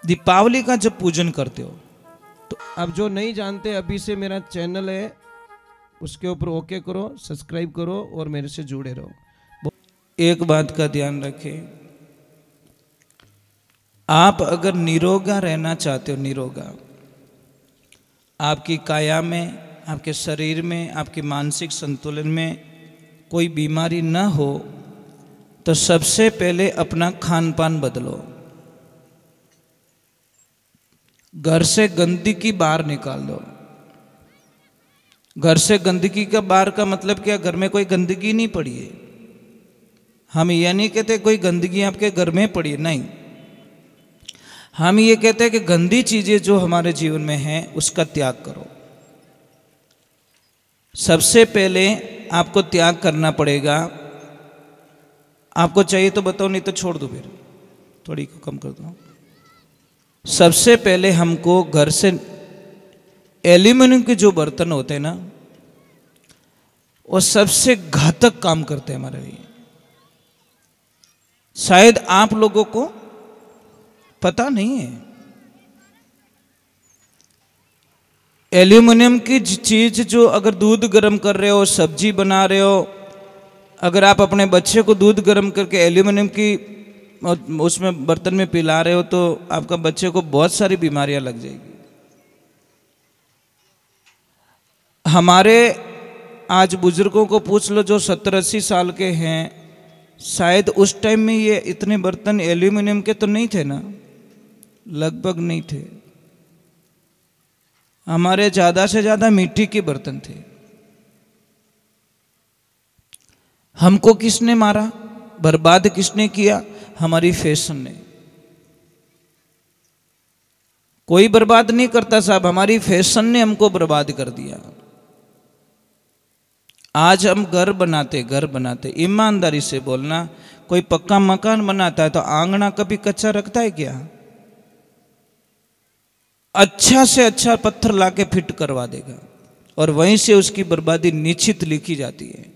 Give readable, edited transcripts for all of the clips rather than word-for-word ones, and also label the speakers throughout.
Speaker 1: दीपावली का जब पूजन करते हो
Speaker 2: तो अब जो नहीं जानते, अभी से मेरा चैनल है उसके ऊपर ओके करो, सब्सक्राइब करो और मेरे से जुड़े रहो।
Speaker 1: एक बात का ध्यान रखें, आप अगर निरोगा रहना चाहते हो, निरोगा आपकी काया में, आपके शरीर में, आपके मानसिक संतुलन में कोई बीमारी न हो, तो सबसे पहले अपना खान पान बदलो। घर से गंदगी बाहर निकाल दो। घर से गंदगी का बाहर का मतलब क्या, घर में कोई गंदगी नहीं पड़ी है। हम ये नहीं कहते कोई गंदगी आपके घर में पड़ी है, नहीं। हम ये कहते हैं कि गंदी चीजें जो हमारे जीवन में हैं उसका त्याग करो। सबसे पहले आपको त्याग करना पड़ेगा। आपको चाहिए तो बताओ, नहीं तो छोड़ दो, फिर थोड़ी को कम कर दो। सबसे पहले हमको घर से एल्यूमिनियम के जो बर्तन होते हैं ना, वो सबसे घातक काम करते हैं हमारे लिए। शायद आप लोगों को पता नहीं है। एल्यूमिनियम की चीज जो, अगर दूध गर्म कर रहे हो, सब्जी बना रहे हो, अगर आप अपने बच्चे को दूध गर्म करके एल्यूमिनियम की उसमें बर्तन में पिला रहे हो, तो आपका बच्चे को बहुत सारी बीमारियां लग जाएगी। हमारे आज बुजुर्गों को पूछ लो जो 70-80 साल के हैं, शायद उस टाइम में ये इतने बर्तन एल्यूमिनियम के तो नहीं थे ना, लगभग नहीं थे। हमारे ज्यादा से ज्यादा मिट्टी के बर्तन थे। हमको किसने मारा, बर्बाद किसने किया? हमारी फैशन ने। कोई बर्बाद नहीं करता साहब, हमारी फैशन ने हमको बर्बाद कर दिया। आज हम घर बनाते, ईमानदारी से बोलना, कोई पक्का मकान बनाता है तो आंगना कभी कच्चा रखता है क्या? अच्छा से अच्छा पत्थर लाके फिट करवा देगा, और वहीं से उसकी बर्बादी निश्चित लिखी जाती है।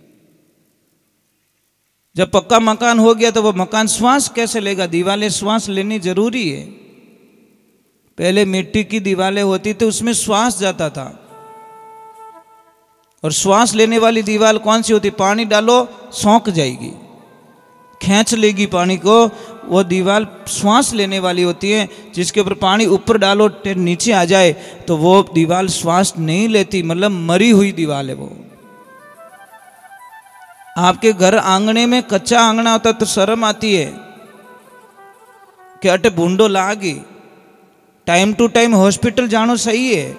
Speaker 1: जब पक्का मकान हो गया तो वो मकान श्वास कैसे लेगा? दीवारें श्वास लेनी जरूरी है। पहले मिट्टी की दीवारें होती थी, उसमें श्वास जाता था। और श्वास लेने वाली दीवार कौन सी होती? पानी डालो सौंक जाएगी, खींच लेगी पानी को। वो दीवार श्वास लेने वाली होती है, जिसके ऊपर पानी ऊपर डालो नीचे आ जाए तो वो दीवार श्वास नहीं लेती, मतलब मरी हुई दीवार है वो। आपके घर आंगने में कच्चा आंगना होता तो शर्म आती है कि अटे भूंडो लागी। टाइम टू टाइम हॉस्पिटल जानो सही है,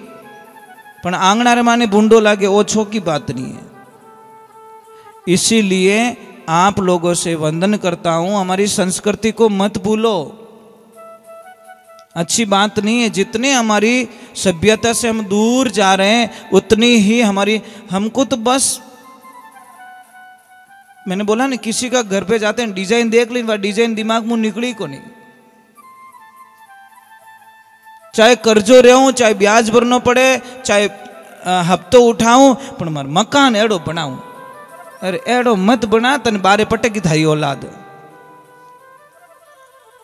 Speaker 1: पर आंगना रे माने भूंडो लागे ओछो की बात नहीं है। इसीलिए आप लोगों से वंदन करता हूं, हमारी संस्कृति को मत भूलो। अच्छी बात नहीं है। जितने हमारी सभ्यता से हम दूर जा रहे हैं, उतनी ही हमको तो बस, मैंने बोला ना, किसी का घर पे जाते हैं डिजाइन देख ली, वह डिजाइन दिमाग में निकली को नहीं। चाहे कर्जो रहूं, चाहे ब्याज भरना पड़े, चाहे हफ्तो उठाऊं, पर मार मकान एड़ो बनाऊं। अरे एड़ो मत बना, तन बारे पटे की थाई औलाद।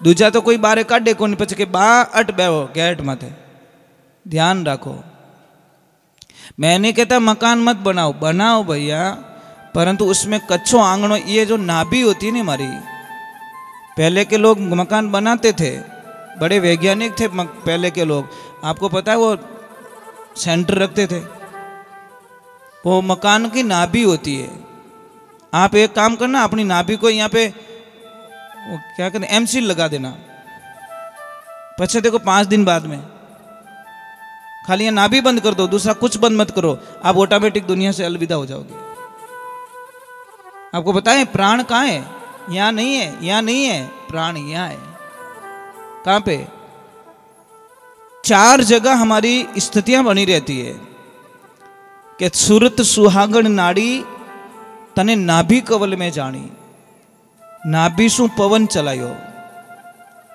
Speaker 1: दूजा तो कोई बारे काटे को नहीं, पचे के बा अट बेहो गेट माथे। ध्यान रखो, मैं नहीं कहता मकान मत बनाओ, बनाओ भैया, परंतु उसमें कच्चो आंगनो, ये जो नाभि होती है ना हमारी, पहले के लोग मकान बनाते थे, बड़े वैज्ञानिक थे पहले के लोग। आपको पता है वो सेंटर रखते थे, वो मकान की नाभि होती है। आप एक काम करना, अपनी नाभि को यहाँ पे वो क्या करना, एमसील लगा देना। पछे देखो 5 दिन बाद में खाली यहाँ नाभि बंद कर दो, दूसरा कुछ बंद मत करो, आप ऑटोमेटिक दुनिया से अलविदा हो जाओगे। आपको पता है प्राण कहाँ है? यहाँ नहीं है, यहाँ नहीं है, प्राण यहाँ है। कहाँ पे? 4 जगह हमारी स्थितियां बनी रहती है कि सुरत सुहागण नाड़ी तने नाभि कवल में जानी, नाभि सु पवन चलायो।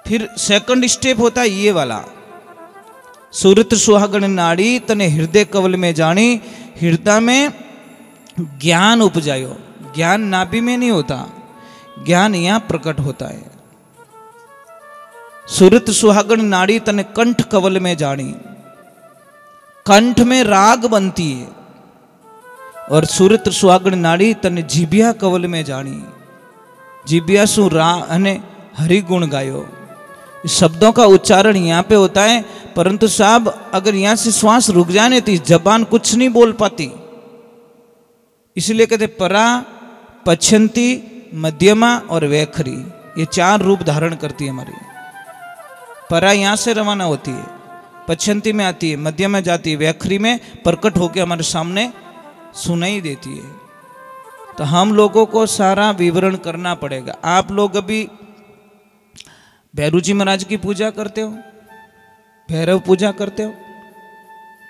Speaker 1: फिर सेकंड स्टेप होता है ये वाला, सुरत सुहागण नाड़ी तने हृदय कवल में जानी, हृदय में ज्ञान उपजायो। ज्ञान नाभि में नहीं होता, ज्ञान यहां प्रकट होता है। सुरत सुहागण नाड़ी तने कंठ कवल में जानी, कंठ में राग बनती है। और सुरत सुहागण नाड़ी तने जीबिया कवल में जानी, जीबिया सु रा अने हरि गुण गायो। शब्दों का उच्चारण यहाँ पे होता है, परंतु साहब अगर यहाँ से श्वास रुक जाने तो जबान कुछ नहीं बोल पाती। इसलिए कहते परा, पछंती, मध्यमा और वैखरी, ये 4 रूप धारण करती है हमारी। परा यहाँ से रवाना होती है, पछंती में आती है, मध्यमा में जाती है, वैखरी में प्रकट होकर हमारे सामने सुनाई देती है। तो हम लोगों को सारा विवरण करना पड़ेगा। आप लोग अभी भैरू जी महाराज की पूजा करते हो, भैरव पूजा करते हो,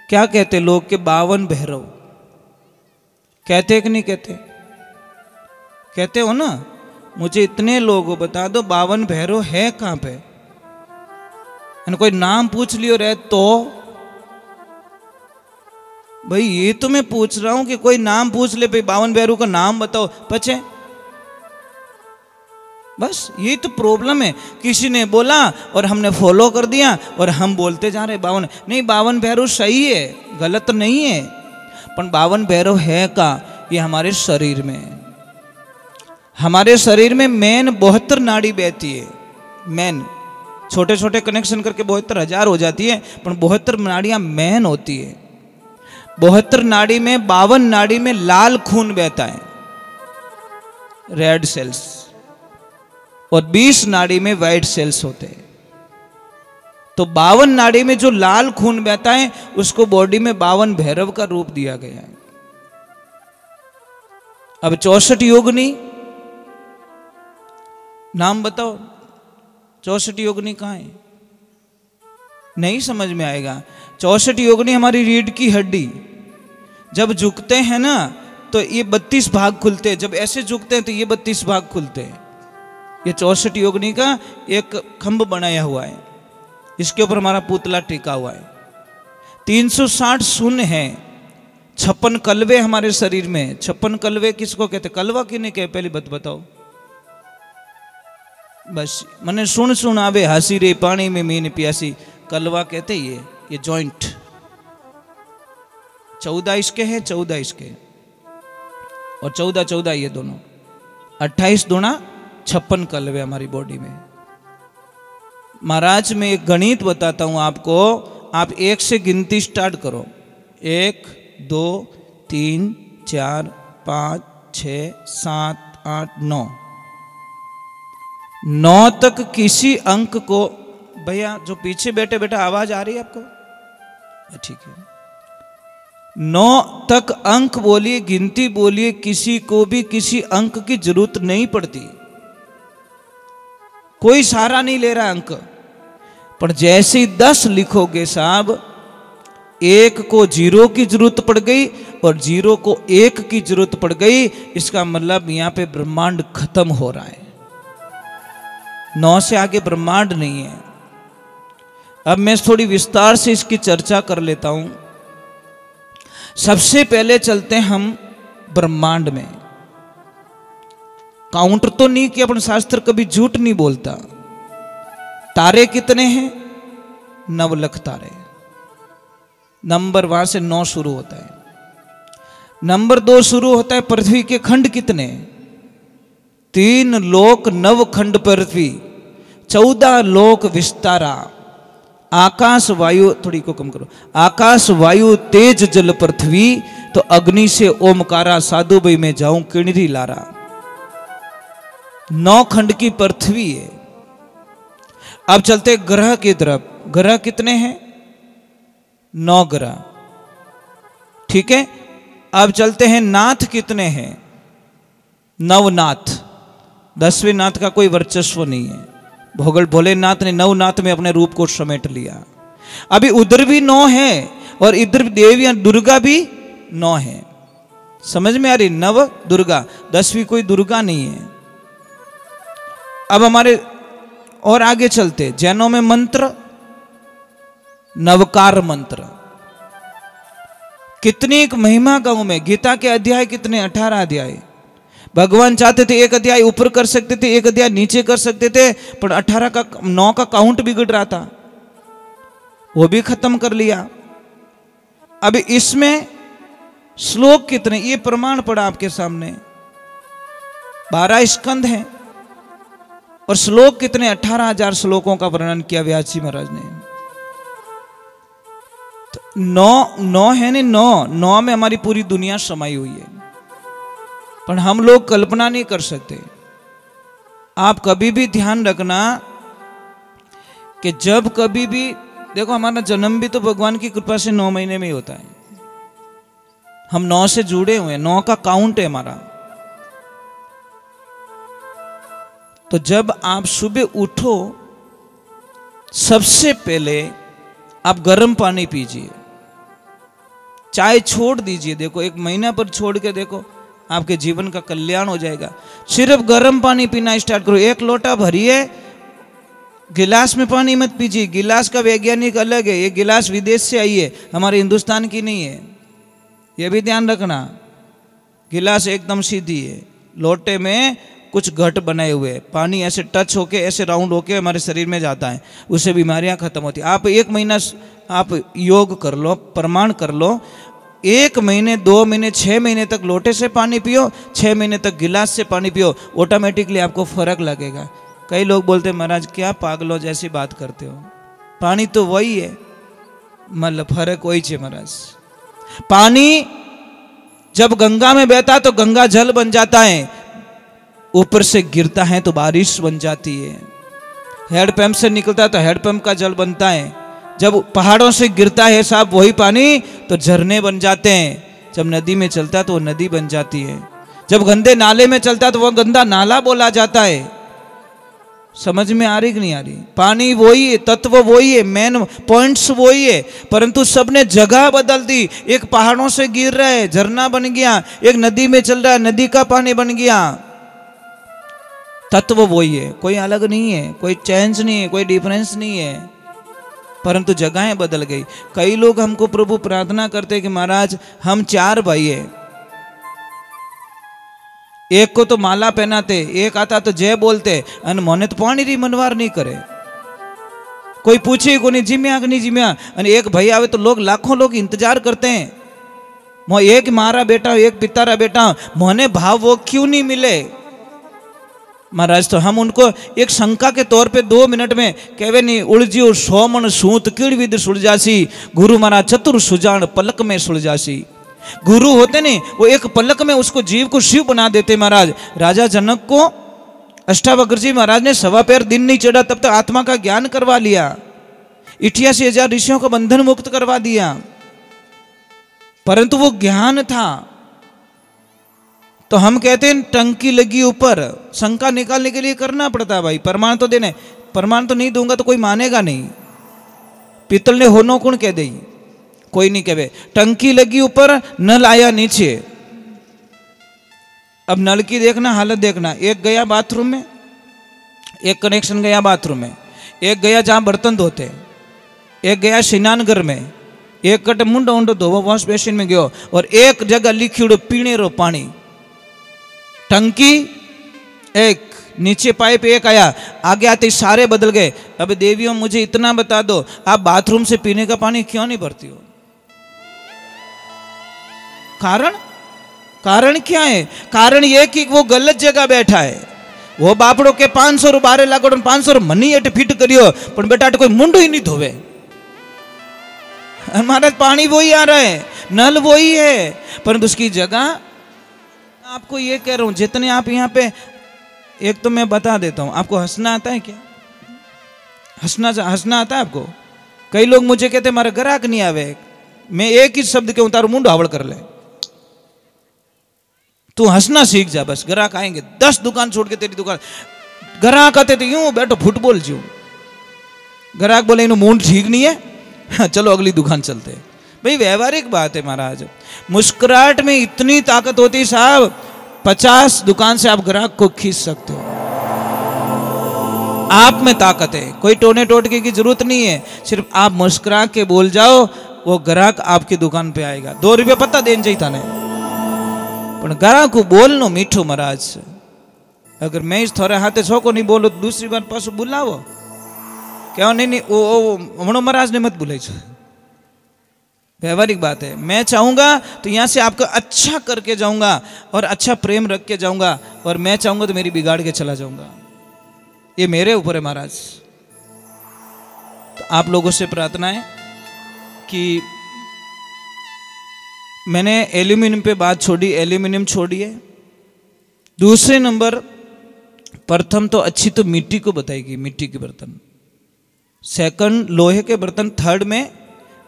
Speaker 1: क्या कहते लोग के 52 भैरव कहते कि नहीं कहते? कहते हो ना? मुझे इतने लोगों बता दो 52 भैरव है कहां पे? कोई नाम पूछ लियो रहे तो भाई ये तो मैं पूछ रहा हूं कि कोई नाम पूछ ले, भाई 52 भैरव का नाम बताओ, पचे बस यही तो प्रॉब्लम है। किसी ने बोला और हमने फॉलो कर दिया और हम बोलते जा रहे 52 नहीं, 52 भैरव सही है, गलत नहीं है, पर 52 भैरव है का ये हमारे शरीर में, हमारे शरीर में मेन 72 नाड़ी बहती है। मेन छोटे छोटे कनेक्शन करके 72,000 हो जाती है, पर 72 नाड़ियां मेन होती है। 72 नाड़ी में 52 नाड़ी में लाल खून बहता है, रेड सेल्स, और 20 नाड़ी में व्हाइट सेल्स होते हैं। तो 52 नाड़ी में जो लाल खून बहता है उसको बॉडी में 52 भैरव का रूप दिया गया है। अब 64 योगिनी नाम बताओ, 64 योगिनी कहां है? नहीं समझ में आएगा। 64 योगिनी हमारी रीढ़ की हड्डी, जब झुकते हैं ना तो ये 32 भाग खुलते हैं, जब ऐसे झुकते हैं तो ये 32 भाग खुलते हैं। ये 64 योगिनी का एक खंभ बनाया हुआ है, इसके ऊपर हमारा पुतला टिका हुआ है। 360 शून्य है, 56 कलवे हमारे शरीर में। 56 कलवे किसको कहते? कलवा किन्हें कहे पहले बताओ? बस मने सुन सुन आवे हंसी रे पानी में मीन प्यासी, कलवा कहते ये जॉइंट। 14 इसके हैं, 14 इसके, और 14 ये दोनों, 28 दूना 56 कलवे हमारी बॉडी में। महाराज मैं एक गणित बताता हूं आपको, आप 1 से गिनती स्टार्ट करो। 1 2 3 4 5 6 7 8 9 9 तक किसी अंक को, भैया जो पीछे बैठे बैठे आवाज आ रही है आपको? ठीक है। 9 तक अंक बोलिए, गिनती बोलिए, किसी को भी किसी अंक की जरूरत नहीं पड़ती, कोई सहारा नहीं ले रहा अंक। पर जैसे ही 10 लिखोगे साहब, 1 को 0 की जरूरत पड़ गई और 0 को 1 की जरूरत पड़ गई, इसका मतलब यहां पे ब्रह्मांड खत्म हो रहा है। 9 से आगे ब्रह्मांड नहीं है। अब मैं थोड़ी विस्तार से इसकी चर्चा कर लेता हूं। सबसे पहले चलते हैं हम ब्रह्मांड में। काउंटर तो नहीं कि अपन शास्त्र कभी झूठ नहीं बोलता। तारे कितने हैं? 9 लाख तारे। नंबर वहां से 9 शुरू होता है। नंबर 2 शुरू होता है पृथ्वी के खंड कितने? 3 लोक 9 खंड पृथ्वी, 14 लोक विस्तारा, आकाश वायु, थोड़ी को कम करो, आकाश वायु तेज जल पृथ्वी, तो अग्नि से ओमकारा, साधु भाई में जाऊं किणरी लारा। 9 खंड की पृथ्वी है। अब चलते ग्रह की तरफ। ग्रह कितने हैं? 9 ग्रह। ठीक है। अब चलते हैं नाथ कितने हैं? 9 नाथ। 10वें नाथ का कोई वर्चस्व नहीं है। भोलेनाथ ने 9 नाथ में अपने रूप को समेट लिया। अभी उधर भी 9 है और इधर देवियां दुर्गा भी 9 है। समझ में आ रही? 9 दुर्गा, 10वीं कोई दुर्गा नहीं है। अब हमारे और आगे चलते, जैनों में मंत्र नवकार मंत्र। कितनी एक महिमा गांव में, गीता के अध्याय कितने? 18 अध्याय। भगवान चाहते थे एक अध्याय ऊपर कर सकते थे, एक अध्याय नीचे कर सकते थे, पर 9 का काउंट बिगड़ रहा था, वो भी खत्म कर लिया। अब इसमें श्लोक कितने, ये प्रमाण पड़ा आपके सामने, 12 स्कंद हैं और श्लोक कितने, 18,000 श्लोकों का वर्णन किया व्यास जी महाराज ने। तो 9 है नहीं, 9 में हमारी पूरी दुनिया समाई हुई है, पर हम लोग कल्पना नहीं कर सकते। आप कभी भी ध्यान रखना कि जब कभी भी देखो, हमारा जन्म भी तो भगवान की कृपा से 9 महीने में ही होता है। हम 9 से जुड़े हुए हैं, 9 का काउंट है हमारा। तो जब आप सुबह उठो, सबसे पहले आप गर्म पानी पीजिए, चाय छोड़ दीजिए। देखो 1 महीना पर छोड़ के देखो, आपके जीवन का कल्याण हो जाएगा। सिर्फ गर्म पानी पीना स्टार्ट करो, 1 लोटा भरिए, गिलास में पानी मत पीजिए। गिलास का वैज्ञानिक अलग है, ये गिलास विदेश से आई है, हमारे हिंदुस्तान की नहीं है, ये भी ध्यान रखना। गिलास एकदम सीधी है, लोटे में कुछ घट बनाए हुए, पानी ऐसे टच होके, ऐसे राउंड होके हमारे शरीर में जाता है, उससे बीमारियां खत्म होती है। आप 1 महीना आप योग कर लो, प्रमाण कर लो, 1 महीने, 2 महीने, 6 महीने तक लोटे से पानी पियो, 6 महीने तक गिलास से पानी पियो, ऑटोमेटिकली आपको फर्क लगेगा। कई लोग बोलते हैं महाराज क्या पागलों जैसी बात करते हो, पानी तो वही है, मतलब फर्क वही है महाराज। पानी जब गंगा में बहता है तो गंगा जल बन जाता है, ऊपर से गिरता है तो बारिश बन जाती है। हैंडपंप से निकलता है तो हैंडपंप का जल बनता है। जब पहाड़ों से गिरता है साहब वही पानी तो झरने बन जाते हैं। जब नदी में चलता है तो वो नदी बन जाती है। जब गंदे नाले में चलता है तो वह गंदा नाला बोला जाता है। समझ में आ रही कि नहीं आ रही? पानी वही है, तत्व वही है, मेन पॉइंट्स वही है, परंतु सबने जगह बदल दी। एक पहाड़ों से गिर रहा है, झरना बन गया, एक नदी में चल रहा है, नदी का पानी बन गया। तत्व वही है, कोई अलग नहीं है, कोई चेंज नहीं है, कोई डिफरेंस नहीं है, परंतु जगहें बदल गई। कई लोग हमको प्रभु प्रार्थना करते कि महाराज हम 4 भाई हैं, एक को तो माला पहनाते, एक आता तो जय बोलते, अन मोने तो पानी री मनवार नहीं करे, कोई पूछे को नहीं जिम्या कि नहीं जिम्या। एक भाई आवे तो लोग लाखों लोग इंतजार करते हैं, मो एक मारा बेटा, एक पितारा बेटा, मोने भाव वो क्यों नहीं मिले महाराज? तो हम उनको एक शंका के तौर पे 2 मिनट में कहवे नहीं, उलझियो 100 मन सूत किड़ विद सुलझासी, गुरु मारा चतुर सुजान पलक में सुलझासी। गुरु होते नहीं, वो एक पलक में उसको जीव को शिव बना देते महाराज। राजा जनक को अष्टावक्र जी महाराज ने 1.25 पैर दिन नहीं चढ़ा तब तक आत्मा का ज्ञान करवा लिया, 88,000 ऋषियों का बंधन मुक्त करवा दिया, परंतु वो ज्ञान था। तो हम कहते हैं टंकी लगी ऊपर, शंका निकालने के लिए करना पड़ता है भाई, प्रमाण तो देने, प्रमाण तो नहीं दूंगा तो कोई मानेगा नहीं। पीतल ने होनो कौन कह दे, कोई नहीं कहे। टंकी लगी ऊपर, नल आया नीचे। अब नल की देखना, हालत देखना, एक गया बाथरूम में, एक कनेक्शन गया बाथरूम में, एक गया जहां बर्तन धोते, एक गया स्नानघर में, एक कट मुंडो उंडो धोवा वॉश बेसिन में गयो, और एक जगह लिक्विड पीने रो पानी। टंकी एक, नीचे पाइप एक आया, आगे आते सारे बदल गए। अब देवियों मुझे इतना बता दो, आप बाथरूम से पीने का पानी क्यों नहीं भरती हो? कारण क्या है? कारण ये कि वो गलत जगह बैठा है। वो बापड़ो के 500 बारे लागो 500 मनी एट फिट करियो, पर बेटा कोई मुंडो ही नहीं धोवे। हमारा पानी वही आ रहा है, नल वही है, परंतु उसकी जगह। आपको ये कह रहा हूं, जितने आप यहाँ पे, एक तो मैं बता देता हूं, आपको हंसना आता है क्या? हंसना आता है आपको? कई लोग मुझे कहते हमारा ग्राहक नहीं आवे, मैं एक ही शब्द के तारू मुंड हावड़ कर ले, तू हंसना सीख जा, बस ग्राहक आएंगे। 10 दुकान छोड़ के तेरी दुकान, ग्राहक आते तो यूं बैठो फुटबॉल जो, ग्राहक बोले इन्हों मूड ठीक नहीं है, चलो अगली दुकान चलते। भाई व्यवहारिक बात है महाराज, मुस्कुराहट में इतनी ताकत होती साहब, 50 दुकान से आप ग्राहक को खींच सकते हो। आप में ताकत है, कोई टोने टोटके की जरूरत नहीं है, सिर्फ आप मुस्कुरा के बोल जाओ, वो ग्राहक आपकी दुकान पे आएगा। 2 रुपये पता देन चाहिए था ने, पण गरा को बोलनो मीठो महाराज। अगर मैं इस थोड़े हाथे छोको नहीं बोलो तो दूसरी बार पासो बुलावो क्या नहीं नहीं वो हमणो महाराज ने मत बुलाई। व्यवहारिक बात है। मैं चाहूंगा तो यहाँ से आपका अच्छा करके जाऊंगा और अच्छा प्रेम रख के जाऊंगा, और मैं चाहूंगा तो मेरी बिगाड़ के चला जाऊंगा। ये मेरे ऊपर है महाराज। तो आप लोगों से प्रार्थना है कि मैंने एल्यूमिनियम पे बात छोड़ी, एल्यूमिनियम छोड़िए। दूसरे नंबर, प्रथम तो अच्छी तो मिट्टी को बताएगी, मिट्टी के बर्तन। सेकंड लोहे के बर्तन। थर्ड में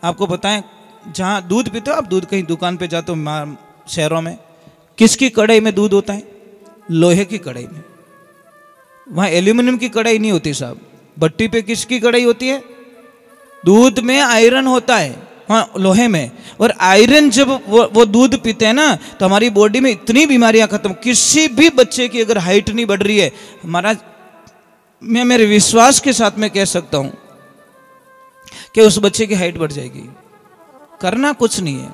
Speaker 1: आपको बताएं, जहाँ दूध पीते हो आप, दूध कहीं दुकान पे जाते हो शहरों में, किसकी कढ़ाई में दूध होता है? लोहे की कढ़ाई में। वहाँ एल्यूमिनियम की कढ़ाई नहीं होती साहब। भट्टी पे किसकी कढ़ाई होती है? दूध में आयरन होता है, हाँ लोहे में। और आयरन जब वो दूध पीते हैं ना तो हमारी बॉडी में इतनी बीमारियां खत्म। किसी भी बच्चे की अगर हाइट नहीं बढ़ रही है हमारा, मैं मेरे विश्वास के साथ में कह सकता हूं कि उस बच्चे की हाइट बढ़ जाएगी। करना कुछ नहीं है,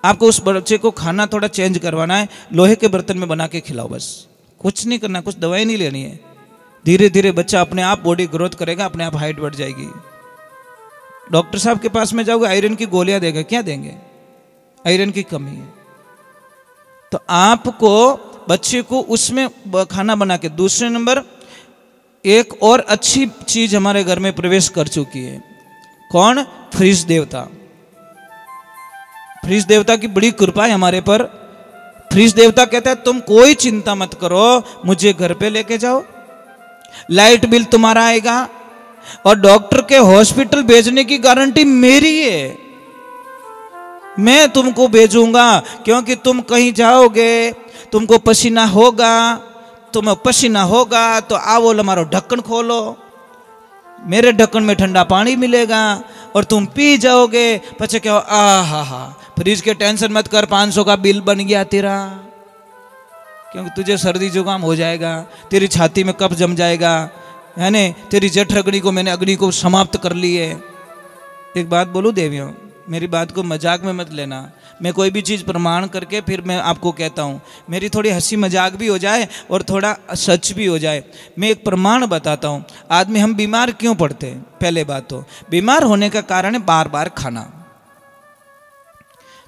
Speaker 1: आपको उस बच्चे को खाना थोड़ा चेंज करवाना है, लोहे के बर्तन में बना के खिलाओ बस। कुछ नहीं करना, कुछ दवाई नहीं लेनी है। धीरे धीरे बच्चा अपने आप बॉडी ग्रोथ करेगा, अपने आप हाइट बढ़ जाएगी। डॉक्टर साहब के पास में जाओगे, आयरन की गोलियां देगा, क्या देंगे? आयरन की कमी है। तो आपको बच्चे को उसमें खाना बना के। दूसरे नंबर, एक और अच्छी चीज हमारे घर में प्रवेश कर चुकी है। कौन? फ्रिज देवता। फ्रिज देवता की बड़ी कृपा है हमारे पर। फ्रिज देवता कहता है तुम कोई चिंता मत करो, मुझे घर पे लेके जाओ, लाइट बिल तुम्हारा आएगा और डॉक्टर के हॉस्पिटल भेजने की गारंटी मेरी है। मैं तुमको भेजूंगा, क्योंकि तुम कहीं जाओगे, तुमको पसीना होगा, तुम्हें पसीना होगा तो आओ हमारा ढक्कन खोलो, मेरे ढक्कन में ठंडा पानी मिलेगा और तुम पी जाओगे। पचे क्या, हा फ्रिज के टेंशन मत कर, 500 का बिल बन गया तेरा, क्योंकि तुझे सर्दी जुकाम हो जाएगा, तेरी छाती में कफ जम जाएगा, है ने, तेरी जठ अग्नि को मैंने अग्नि को समाप्त कर ली है। एक बात बोलूं देवियों, मेरी बात को मजाक में मत लेना। मैं कोई भी चीज़ प्रमाण करके फिर मैं आपको कहता हूँ, मेरी थोड़ी हंसी मजाक भी हो जाए और थोड़ा सच भी हो जाए। मैं एक प्रमाण बताता हूँ। आदमी हम बीमार क्यों पड़ते हैं? पहले बात तो बीमार होने का कारण है बार बार खाना।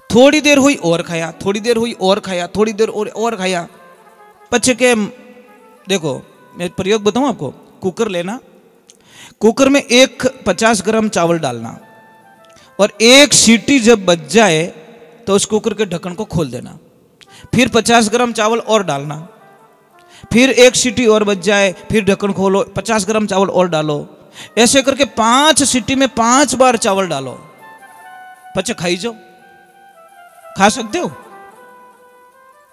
Speaker 1: थोड़ी देर हुई और खाया, थोड़ी देर हुई और खाया, थोड़ी देर और खाया। पचे के देखो, मैं प्रयोग बताऊँ आपको। कुकर लेना, कुकर में 50 ग्राम चावल डालना और एक सीटी जब बज जाए तो उस कुकर के ढक्कन को खोल देना। फिर 50 ग्राम चावल और डालना, फिर एक सीटी और बज जाए, फिर ढक्कन खोलो, 50 ग्राम चावल और डालो। ऐसे करके 5 सीटी में 5 बार चावल डालो। पचे खाई जाओ, खा सकते हो।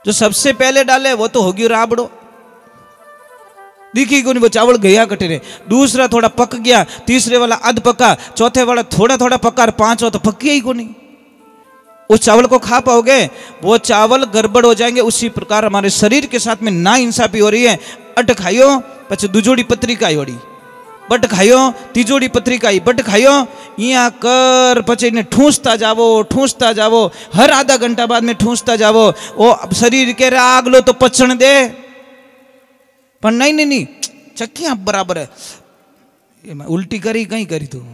Speaker 1: जो सबसे पहले डाले वो तो होगी राबड़ो, दिखी को नहीं, वो चावल गया कटे ने। दूसरा थोड़ा पक गया, तीसरे वाला अध पका, चौथे वाला थोड़ा थोड़ा पका, और पांचवा तो पक गया ही को नहीं। उस चावल को खा पाओगे? वो चावल गड़बड़ हो जाएंगे। उसी प्रकार हमारे शरीर के साथ में ना इंसाफी हो रही है। अट खाइयो, पचे दुजोड़ी पत्रिका ओड़ी, बट खाइयो, तीजोड़ी पत्रिका बट खाइयो, यहाँ कर पचे ने ठूसता जावो, हर आधा घंटा बाद में ठूसता जावो। वो शरीर के राग लो तो पचन दे, पर नहीं चक्कियां बराबर है, उल्टी करी कहीं करी तू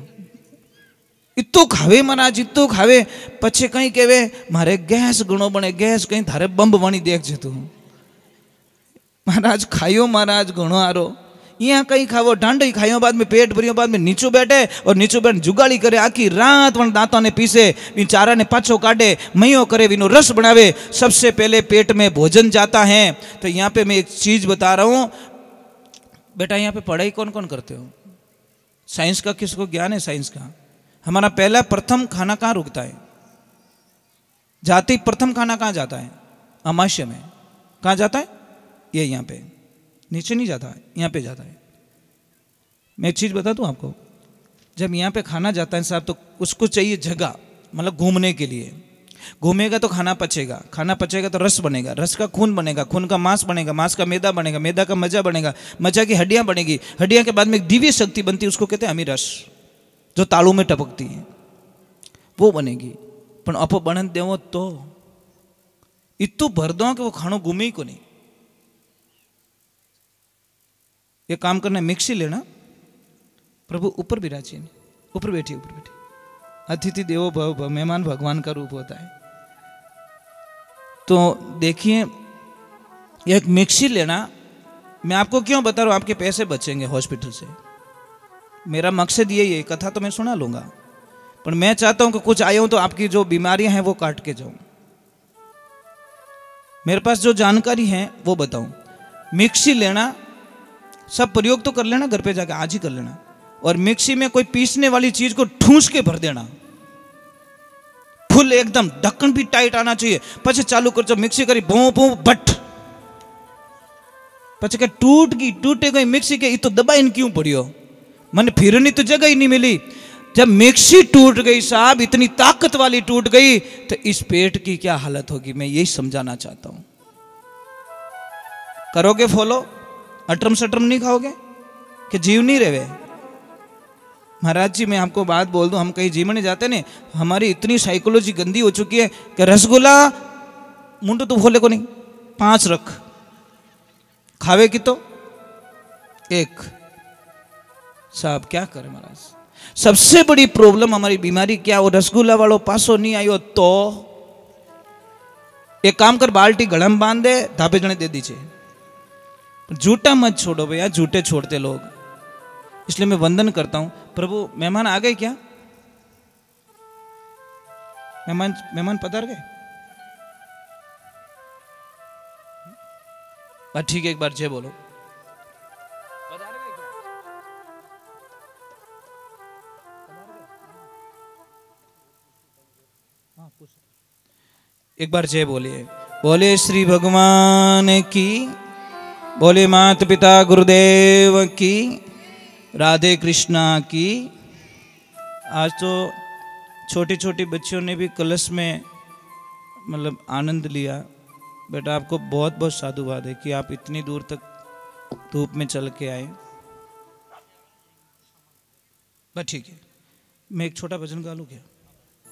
Speaker 1: इतो खावे महाराज, इतो खावे। पछे कहीं कहवे मारे गैस घणो बने, गैस कहीं थारे बंब बनी देख तू। महाराज खायो, महाराज घणो आरो। यहाँ कहीं खावो, ढांडी खायो, बाद में पेट भरियो, बाद में नीचो बैठे और नीचो बैठ जुगाड़ी करे, आखी रात वन दांतों ने पीसे, इन चारा ने पाछो काटे, मयो करे, विनो रस बनावे। सबसे पहले पेट में भोजन जाता है। तो यहाँ पे मैं एक चीज बता रहा हूँ बेटा, यहाँ पे पढ़ाई कौन कौन करते हो? साइंस का किसको ज्ञान है? साइंस का हमारा पहला प्रथम खाना कहाँ रुकता है? जाति प्रथम खाना कहाँ जाता है? अमाशय में। कहाँ जाता है? ये यहाँ पे, नीचे नहीं जाता है, यहाँ पे जाता है। मैं एक चीज़ बता दूँ आपको, जब यहाँ पे खाना जाता है साहब, तो उसको चाहिए जगह, मतलब घूमने के लिए। घूमेगा तो खाना पचेगा, खाना पचेगा तो रस बनेगा, रस का खून बनेगा, खून का मांस बनेगा, मांस का मैदा बनेगा, मैदा का मजा बनेगा, मजा की हड्डियाँ बनेगी, हड्डियाँ के बाद में एक दिव्य शक्ति बनती है, उसको कहते हैं अमीरस, जो तालू में टपकती है, वो बनेगी। पण अपो बनन देवो तो इतू भर दो कि वो खानो गुमे ही को नहीं। ये काम करना, मिक्सी लेना, प्रभु ऊपर विराजी, ऊपर बैठी, ऊपर बैठी। अतिथि देवो भव भव, मेहमान भगवान का रूप होता है। तो देखिए, एक मिक्सी लेना, मैं आपको क्यों बता रहा हूं, आपके पैसे बचेंगे हॉस्पिटल से। मेरा मकसद यही है, कथा तो मैं सुना लूंगा, पर मैं चाहता हूं कि कुछ आया हूं तो आपकी जो बीमारियां हैं वो काट के जाऊं। मेरे पास जो जानकारी है वो बताऊं। मिक्सी लेना, सब प्रयोग तो कर लेना, घर पे जाके आज ही कर लेना। और मिक्सी में कोई पीसने वाली चीज को ठूस के भर देना, फुल एकदम, ढक्कन भी टाइट आना चाहिए। पछे चालू कर जो मिक्सी करी, भों भों बट, पछे के टूटे गई मिक्सी के, तो दबा इन क्यों पड़ियो, मन फिरनी तो जगह ही नहीं मिली। जब मिक्सी टूट गई साहब, इतनी ताकत वाली टूट गई, तो इस पेट की क्या हालत होगी, मैं यही समझाना चाहता हूं। करोगे फॉलो, अटरम सटरम नहीं खाओगे कि जीव नहीं रहे। महाराज जी मैं आपको बात बोल दूं, हम कहीं जीवन जाते नहीं, हमारी इतनी साइकोलॉजी गंदी हो चुकी है कि रसगुल्ला मुंडो तो खोले को नहीं, 5 रख, खावे की तो 1। साहब क्या करें महाराज, सबसे बड़ी प्रॉब्लम हमारी बीमारी क्या, वो रसगुल्ला वालों पासो नहीं आयो तो एक काम कर, बाल्टी गड़म बांध दे, धापे जने दे दीजिए। झूठा मत छोड़ो भैया, झूठे छोड़ते लोग। इसलिए मैं वंदन करता हूं। प्रभु मेहमान आ गए क्या, मेहमान पधार गए? बात ठीक है, एक बार जय बोलो। पधार गए क्या? हाँ, एक बार जय बोलिए। बोले श्री भगवान की, बोले माता पिता गुरुदेव की, राधे कृष्णा की। आज तो छोटी छोटी बच्चियों ने भी कलश में मतलब आनंद लिया। बेटा आपको बहुत बहुत साधुवाद है कि आप इतनी दूर तक धूप में चल के आए। बस ठीक है, मैं एक छोटा भजन गा लूँ क्या?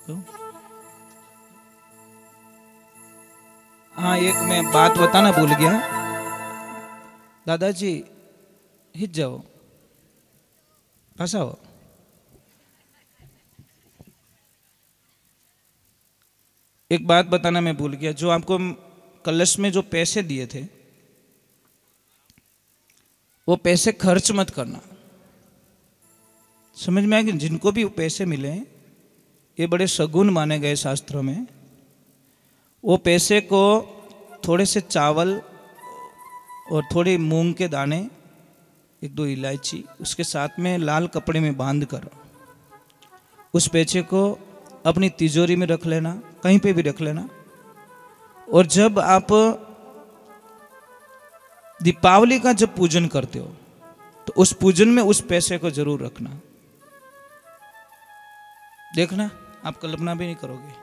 Speaker 1: तो हाँ, एक मैं बात बताना भूल गया। दादाजी हिट जाओ, फंसाओ। एक बात बताना मैं भूल गया, जो आपको कलश में जो पैसे दिए थे वो पैसे खर्च मत करना। समझ में आया कि जिनको भी पैसे मिले ये बड़े सगुन माने गए शास्त्रों में। वो पैसे को थोड़े से चावल और थोड़ी मूंग के दाने, 1-2 इलायची, उसके साथ में लाल कपड़े में बांध कर उस पैसे को अपनी तिजोरी में रख लेना, कहीं पे भी रख लेना। और जब आप दीपावली का जब पूजन करते हो तो उस पूजन में उस पैसे को जरूर रखना। देखना आप कल्पना भी नहीं करोगे।